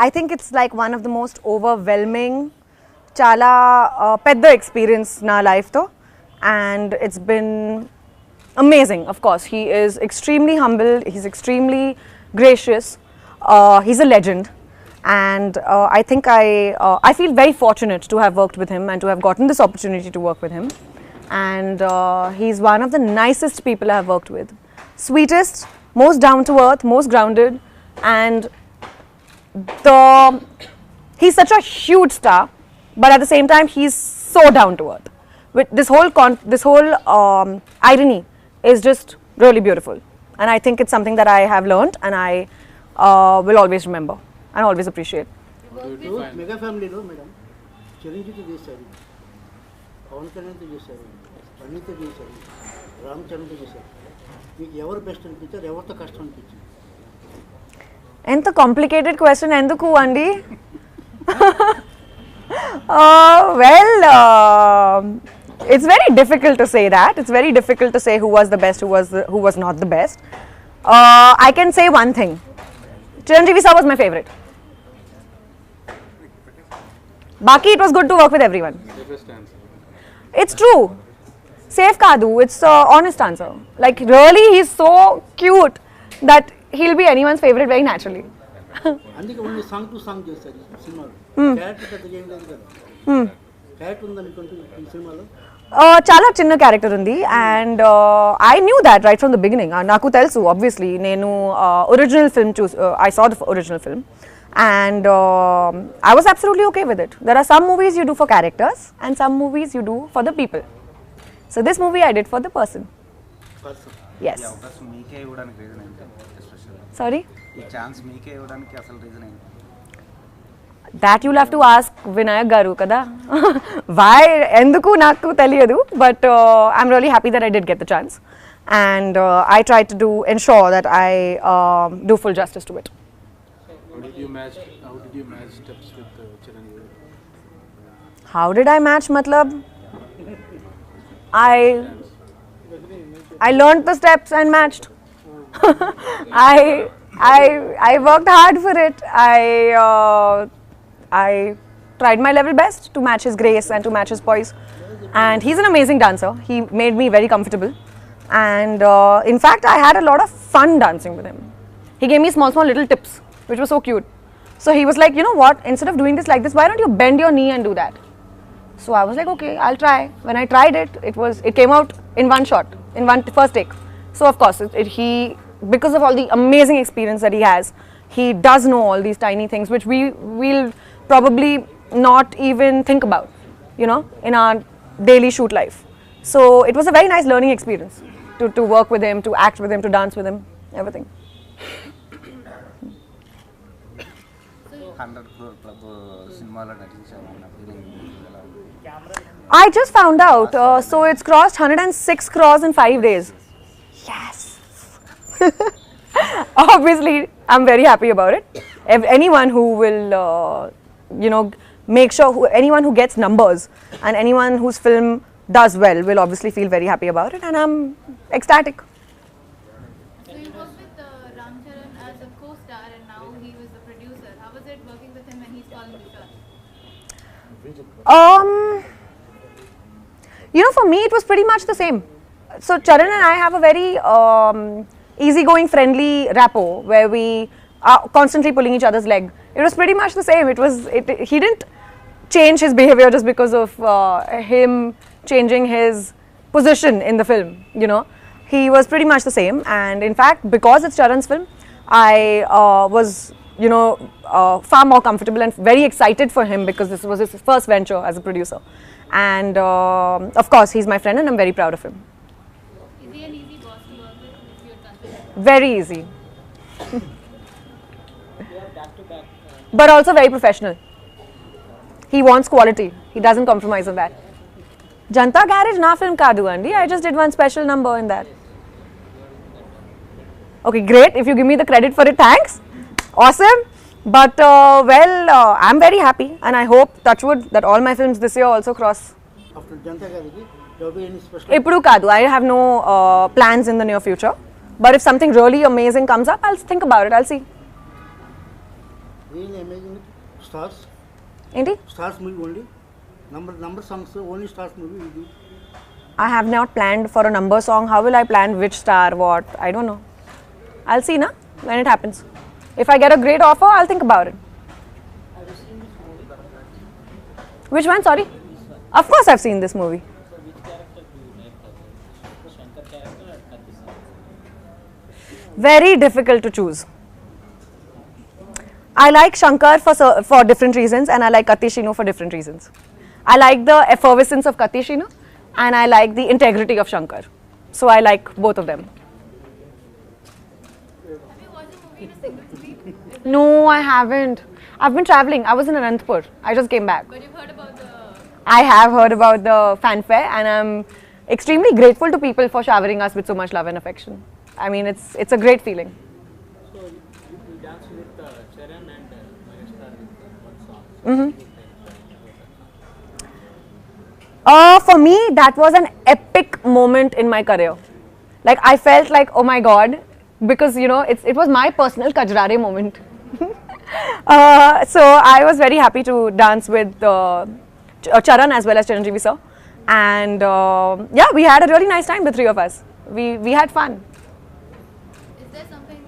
I think it's like one of the most overwhelming, chala pedda experience na life tho, and it's been amazing. Of course, he is extremely humble, he's extremely gracious, he's a legend, and I think I feel very fortunate to have worked with him and to have gotten this opportunity to work with him. And he's one of the nicest people I have worked with. Sweetest, most down to earth, most grounded, and he's such a huge star, but at the same time he's so down to earth. With this whole irony is just really beautiful, and I think it's something that I have learned and I will always remember and always appreciate. Mega ఫ్యామిలీలో madam Chiranjeevi చేశారు, పవన్ కళ్యాణ్తో చేశారు, అన్నితో చేశారు, రామ్ చరణ్తో చేశారు. మీకు ఎవరు best అనిపించారు, ఎవరితో కష్టం అనిపించింది? ఎంత కాంప్లికేటెడ్ క్వశ్చన్ ఎందుకు అండి? Well, it's very difficult to say that. It's very difficult to say who was the best, who was not the best. I can say one thing. Chiranjeevi sir was my favorite. Baki, it was good to work with everyone. It's true. Safe Kadu, it's an honest answer. Like really, he's so cute that he'll be anyone's favorite very naturally. అందుకే only song to song చేశారు సినిమాలో. Character పెద్దగా ఏం లేదు కదా. Character ఉందనుకుంటే ఈ సినిమాలో చాలా చిన్న క్యారెక్టర్ ఉంది, and I knew that right from the beginning. నాకు తెలుసు, ఆబ్వియస్లీ నేను original film I saw the original film, and I was absolutely okay with it. There are some movies you do for characters and some movies you do for the people. So this movie I did for the person. Yes. Sorry? That you'll have to ask Vinayak garu kada. Why? Enduku naku teliyadu, but I'm really happy that I did get the chance, and I tried to ensure that I do full justice to it. How did you match steps with Chiranjeevi? How did I match? Matlab, I learned the steps and matched. I worked hard for it. I tried my level best to match his grace and to match his poise. And he's an amazing dancer. He made me very comfortable. And in fact, I had a lot of fun dancing with him. He gave me small little tips, which was so cute. So he was like, you know what, instead of doing this like this, why don't you bend your knee and do that? So I was like, okay, I'll try. When I tried it, it came out in one shot, in one first take. So of course, because of all the amazing experience that he has, he does know all these tiny things which we'll probably not even think about, you know, in our daily shoot life. So it was a very nice learning experience to work with him, to act with him, to dance with him, everything. 100 crore club సినిమాలో నటించామన్న feeling I just found out, so it's crossed 106 crores in 5 days. Yes. Obviously, I'm very happy about it. Anyone who will, make sure, anyone who gets numbers and anyone whose film does well will obviously feel very happy about it, and I'm ecstatic. So you worked with Ram Charan as a co-star, and now he was the producer. How was it working with him when he's calling the shots? For me, it was pretty much the same. So Charan and I have a very easygoing, friendly rapport where we are constantly pulling each other's leg. It was pretty much the same. He didn't change his behavior just because of him changing his position in the film, you know. He was pretty much the same, and in fact, because it's Charan's film, I was, far more comfortable and very excited for him because this was his first venture as a producer. And of course, he's my friend and I'm very proud of him. Is he an easy boss to work with, if you'd consider? Very easy. But also very professional. He wants quality. He doesn't compromise on that. Janta Garage na film kadu andi. I just did one special number in that. Okay, great. If you give me the credit for it, thanks. Awesome. But I'm very happy, and I hope, touch wood, that all my films this year also cross. After Janta Garage, there will be any special? Ippudu kadu. I have no plans in the near future. But if something really amazing comes up, I'll think about it. I'll see. Really amazing. Stars. ఏంటి? Stars movie only. Number songs only Stars movie you do. I have not planned for a number song. How will I plan which star, what? I don't know. I'll see, na, when it happens. If I get a great offer, I'll think about it. Which one? Sorry? Of course I've seen this movie. Very difficult to choose. I like Shankar for different reasons, and I like Katishino for different reasons. I like the effervescence of Katishino, and I like the integrity of Shankar. So I like both of them. Have you watched the movie in a single week? No, I haven't. I've been traveling. I was in Anantapur. I just came back. But you've heard about the. I have heard about the fanfare, and I'm extremely grateful to people for showering us with so much love and affection. I mean, it's a great feeling. So you dance with Charan and Vinayak with one song. For me, that was an epic moment in my career. Like, I felt like, oh my god, because you know, it was my personal Kajrare moment. So I was very happy to dance with Charan as well as Chiranjeevi sir, and yeah, we had a really nice time, the three of us. We had fun. Is there something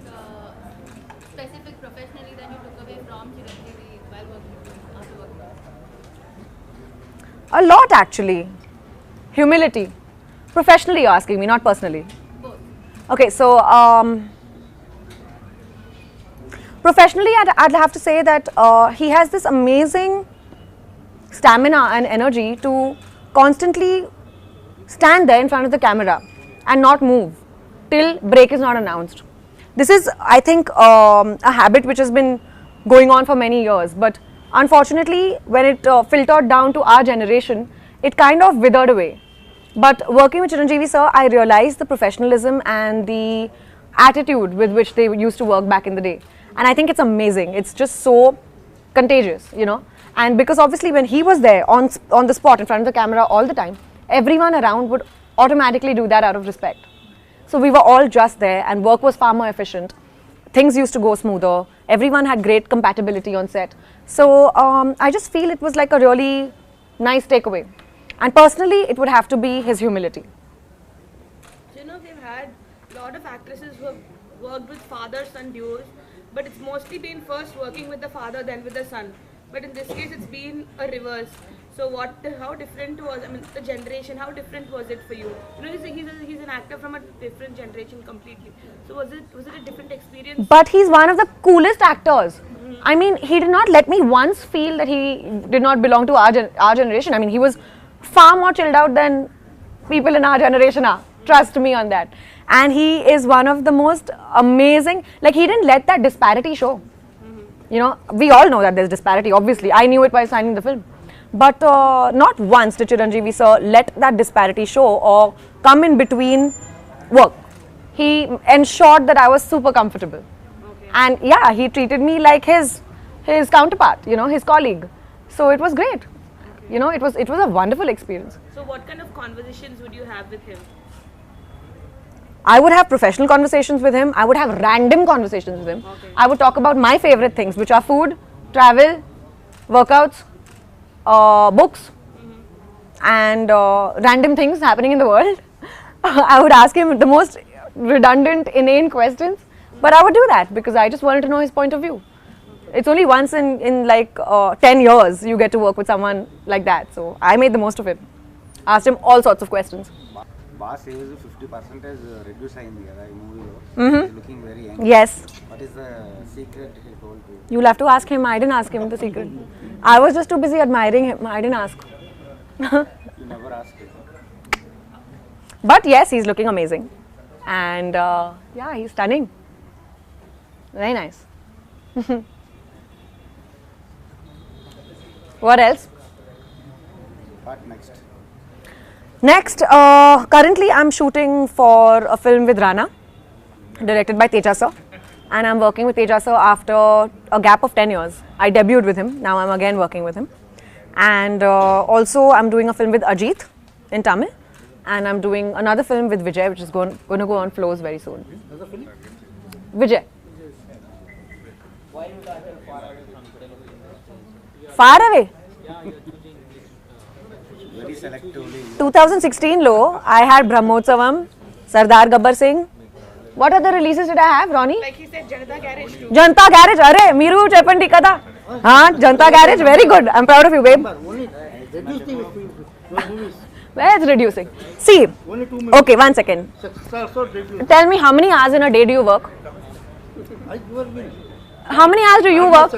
specific professionally that you took away from Chiranjeevi while working with him, after working with him? A lot, actually. Humility. Professionally, you're asking me, not personally. Both. Okay, so professionally, I'd have to say that he has this amazing stamina and energy to constantly stand there in front of the camera and not move till break is not announced. This is, I think, a habit which has been going on for many years, but unfortunately, when it filtered down to our generation, it kind of withered away. But working with Chiranjeevi sir, I realized the professionalism and the attitude with which they used to work back in the day. And I think it's amazing. It's just so contagious, you know. And because obviously when he was there on the spot in front of the camera all the time, everyone around would automatically do that out of respect. So we were all just there and work was far more efficient. Things used to go smoother. Everyone had great compatibility on set. So I just feel it was like a really nice takeaway. And personally, it would have to be his humility. So, you know, we've had a lot of actresses who have worked with father-son duos, but it's mostly been first working with the father, then with the son. But in this case, it's been a reverse. So, how different was, I mean, the generation, how different was it for you? You know, he's an actor from a different generation completely. So, was it a different experience? But he's one of the coolest actors. I mean, he did not let me once feel that he did not belong to our generation. I mean, he was far more chilled out than people in our generation are. Trust me on that. And he is one of the most amazing, like he didn't let that disparity show. You know, we all know that there's disparity, obviously. I knew it while signing the film. But not once did Chiranjeevi sir let that disparity show or come in between work. He ensured that I was super comfortable. Okay. And yeah, he treated me like his counterpart, you know, his colleague. So it was great. You know, it was a wonderful experience. So, what kind of conversations would you have with him? I would have professional conversations with him. I would have random conversations with him. Okay. I would talk about my favorite things, which are food, travel, workouts, books, and random things happening in the world. I would ask him the most redundant, inane questions, but I would do that because I just wanted to know his point of view. It's only once in like 10 years you get to work with someone like that. So I made the most of it. Asked him all sorts of questions. Boss age 50% reduce అయింది కదా ఈ మూవీలో looking very young Yes. What is the secret he told to You'll have to ask him. I didn't ask him the secret. I was just too busy admiring him. I didn't ask. You never ask But yes, he's looking amazing. And yeah, he's stunning. Very nice. What else? What next Next, currently I'm shooting for a film with Rana, directed by Teja sir. And I'm working with Teja sir after a gap of 10 years. I debuted with him, now I'm again working with him. And also I'm doing a film with Ajit in Tamil. And I'm doing another film with Vijay, which is going to go on floors very soon. Another film? Vijay. Why you got her far away from Far away. Very selectively. 2016 lo, I had Brahmotsavam, Sardar Gabbar Singh. What other releases did I have, Ronnie? Like he said, Janata Garage too. Janta Garage. Arey, Miru Cheppandi kada. Haan, Janta Garage. Very good. I'm proud of you, babe. But only reduce the your movies. Where it's reducing. See. Only 2 minutes. Okay, 1 second. So reduce. Tell me, how many hours in a day do you work? You are will. How many hours do you work?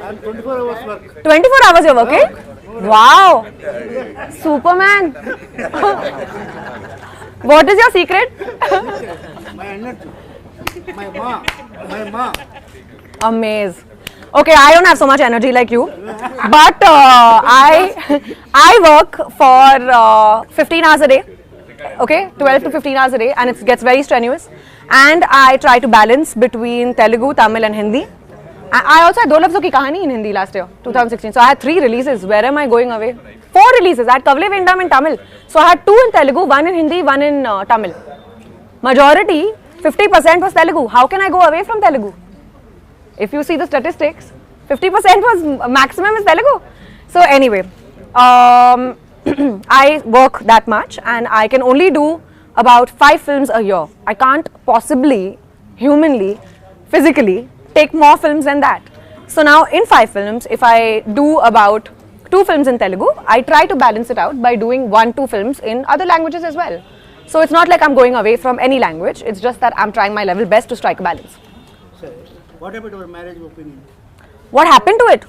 I'm 24 hours work. 24 hours you're working? Wow. Superman. What is your secret? My energy. My ma. Amaze. Okay, I don't have so much energy like you, but I work for 15 hours a day. Okay, 12 to 15 hours a day, and it gets very strenuous. And I try to balance between Telugu, Tamil, and Hindi. I also had Do Lafzon Ki Kahani in Hindi last year, 2016. So I had 3 releases. Where am I going away? 4 releases. I had Kavle Vindam in Tamil. So I had 2 in Telugu, 1 in Hindi, 1 in Tamil. Majority, 50% was Telugu. How can I go away from Telugu? If you see the statistics, 50% was maximum is Telugu. So anyway, I work that much and I can only do about 5 films a year. I can't possibly, humanly, physically, take more films than that. So now in 5 films, if I do about 2 films in Telugu, I try to balance it out by doing 1-2 films in other languages as well. So it's not like I'm going away from any language, it's just that I'm trying my level best to strike a balance. Sir, what about your marriage opinion? What happened to it?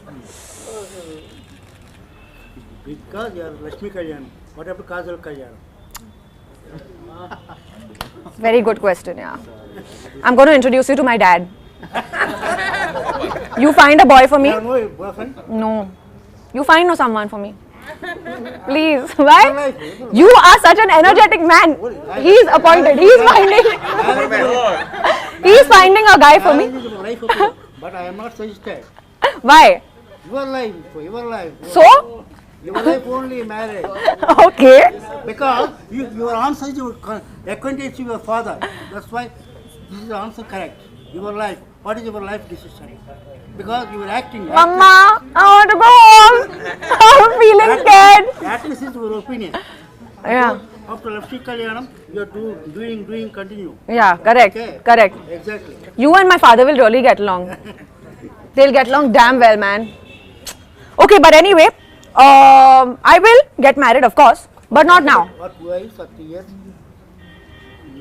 Because you are Lakshmi Kalyan. What about Kajal Aggarwal? Very good question, yeah. I'm going to introduce you to my dad. You find a boy for me? You have no boyfriend? No. You find no someone for me. Please. Why? You are such an energetic man. He's appointed. He's finding a guy for me. Marriage is your life opinion, but I am not suggested. Why? Your life, your life. So? Your life only marriage. Okay. Because your answer is your acquaintance with your father. That's why this is the answer correct. Your life. What is your life decision? Because you are acting. Mama, I want to go home. I'm feeling scared. At least is your opinion. Yeah. After Lakshmi Kalyanam, you are doing, continue. Yeah, correct. Okay. Correct. Exactly. You and my father will really get along. They'll get along damn well, man. Okay, but anyway, I will get married, of course, but not now. What wife, 30 years?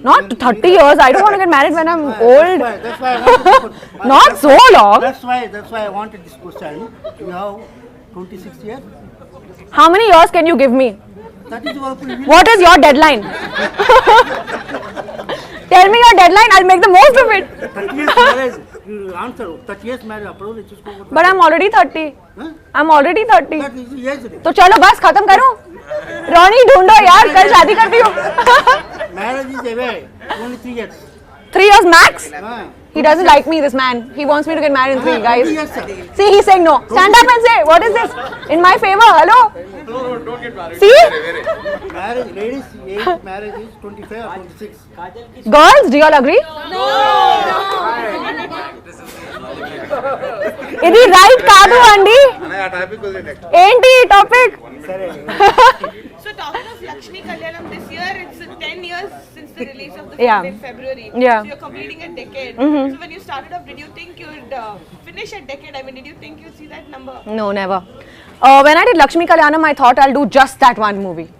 Not 30 years. I don't want to get married when I'm old. That's why I wanted to put, Not so long. That's why I wanted this question. You have 26 years. How many years can you give me? That is your opinion. What is your deadline? Tell me your deadline. I'll make the most of it. 30 years marriage. You answer. 30 years marriage. Approve it. Just go. But I'm already 30. Huh? I'm already 30. That is yes. तो चलो बस खत्म करो. Ronnie ढूंढो यार, कल शादी करती हूँ. Marriage is away. Only 3 years. 3 years max. Ah. He doesn't like me, this man. He wants me to get married in 3, guys. Yes, sir. See, he's saying no. Stand up and say, what is this? In my favor, hello? No, don't get married. See? Marriage, ladies' age marriage is 25 or 26. Girls, do you all agree? ఇది right కాదు అండి. ఏంటి topic? So talking of Lakshmi Kalyanam, this year it's 10 years since the release of the Yeah. film in February. Yeah. So you're completing a decade. So when you started off, did you think you'd finish a decade? I mean, did you think you'd see that number? No, never. When I did Lakshmi Kalyanam, I thought I'll do just that one movie.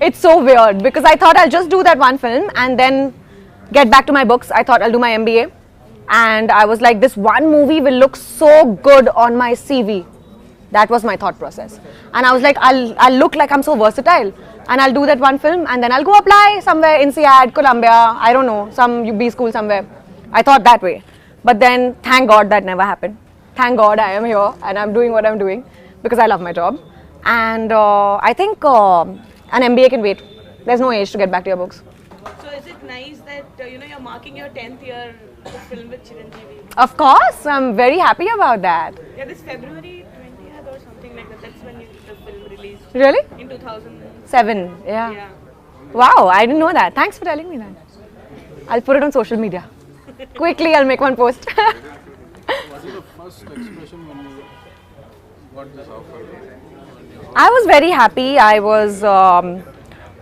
It's so weird because I thought I'll just do that one film and then get back to my books. I thought I'll do my MBA. And I was like, this one movie will look so good on my CV. That was my thought process. And I was like, I'll look like I'm so versatile. And I'll do that one film and then I'll go apply somewhere in INSEAD, Columbia, I don't know, some B school somewhere. I thought that way. But then, thank God that never happened. Thank God I am here and I'm doing what I'm doing because I love my job. And I think an MBA can wait. There's no age to get back to your books. So is it nice that you're marking your 10th year of film with Chiranjeevi? Of course, I'm very happy about that. Yeah, this February 20th or something like that. That's when the film released. Really? In 2007. 7, yeah. Yeah. Wow, I didn't know that. Thanks for telling me that. I'll put it on social media. Quickly, I'll make one post. Was it the first expression when you I was very happy. I was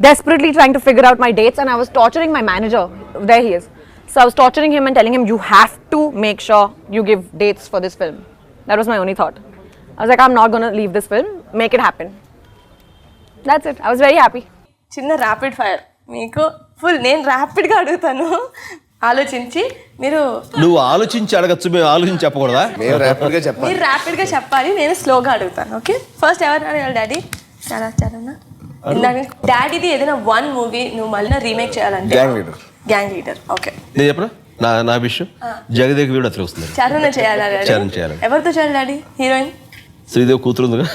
desperately trying to figure out my dates, and I was torturing my manager. There he is. So I was torturing him and telling him, you have to make sure you give dates for this film. That was my only thought. I was like, I'm not going to leave this film. Make it happen. That's it. I was very happy. చిన్న rapid fire మీకు full నేను ర్యాపిడ్గా అడుగుతాను ఆలోచించి మీరు నువ్వు ఆలోచించి అడగచ్చు, మేము ఆలోచించి చెప్పకూడదా? మేము ర్యాపిడ్గా చెప్పాలి. మీరు ర్యాపిడ్గా చెప్పాలి, నేను స్లోగా అడుగుతాను. ఓకే, ఫస్ట్ ఎవరు అడగాలి? డాడీ చరణ్. ఇందాక డాడీది ఏదైనా వన్ మూవీ నువ్వు మళ్ళీ రీమేక్ చేయాలంటే గ్యాంగ్ లీడర్. ఓకే, నేను చెప్పనా నా విషయం? జగదేక వీడు అతను వస్తుంది. చరణ్ చేయాలి. చరణ్ చేయాలి. ఎవరితో చేయాలి డాడీ? హీరోయిన్ శ్రీదేవి కూతురు ఉంది.